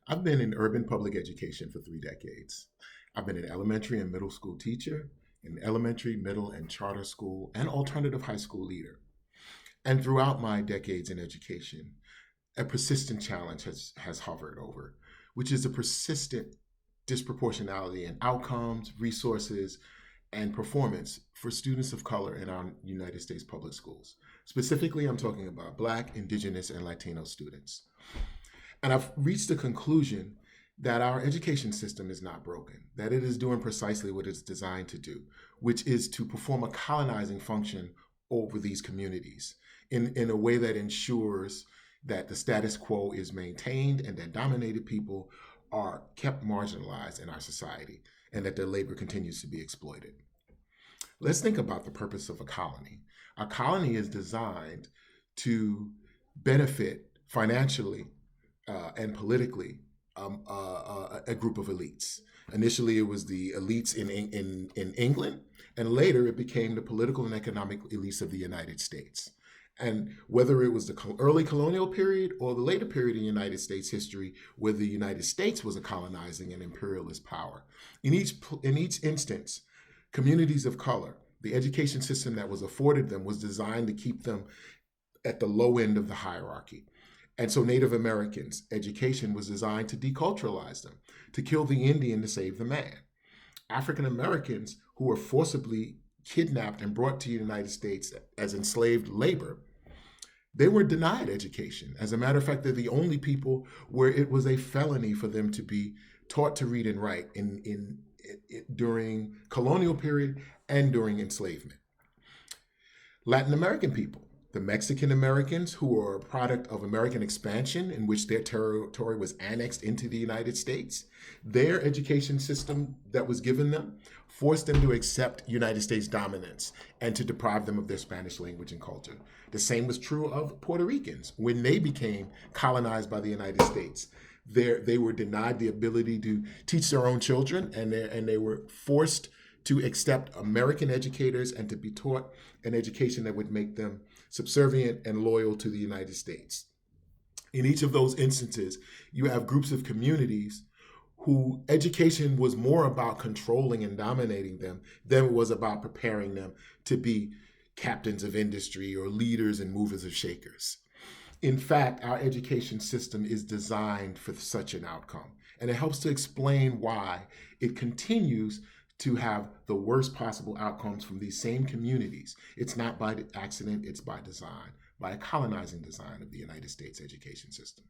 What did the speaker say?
I've been in urban public education for 3 decades. I've been an elementary and middle school teacher, an elementary, middle, and charter school, and alternative high school leader. And throughout my decades in education, a persistent challenge has hovered over, which is a persistent disproportionality in outcomes, resources, and performance for students of color in our United States public schools. Specifically, I'm talking about Black, Indigenous, and Latino students. And I've reached the conclusion that our education system is not broken, that it is doing precisely what it's designed to do, which is to perform a colonizing function over these communities in a way that ensures that the status quo is maintained and that dominated people are kept marginalized in our society and that their labor continues to be exploited. Let's think about the purpose of a colony. A colony is designed to benefit financially and politically a group of elites. Initially, it was the elites in England, and later it became the political and economic elites of the United States. And whether it was the early colonial period or the later period in United States history, where the United States was a colonizing and imperialist power, in each instance, communities of color, the education system that was afforded them was designed to keep them at the low end of the hierarchy. And so Native Americans' education was designed to deculturalize them, to kill the Indian to save the man. African Americans who were forcibly kidnapped and brought to the United States as enslaved labor, they were denied education. As a matter of fact, they're the only people where it was a felony for them to be taught to read and write during colonial period and during enslavement. Latin American people, the Mexican Americans who were a product of American expansion in which their territory was annexed into the United States, their education system that was given them forced them to accept United States dominance and to deprive them of their Spanish language and culture. The same was true of Puerto Ricans when they became colonized by the United States. They were denied the ability to teach their own children, and they were forced to accept American educators and to be taught an education that would make them subservient and loyal to the United States. In each of those instances, you have groups of communities who education was more about controlling and dominating them than it was about preparing them to be captains of industry or leaders and movers of shakers. In fact, our education system is designed for such an outcome, and it helps to explain why it continues to have the worst possible outcomes from these same communities. It's not by accident, it's by design, by a colonizing design of the United States education system.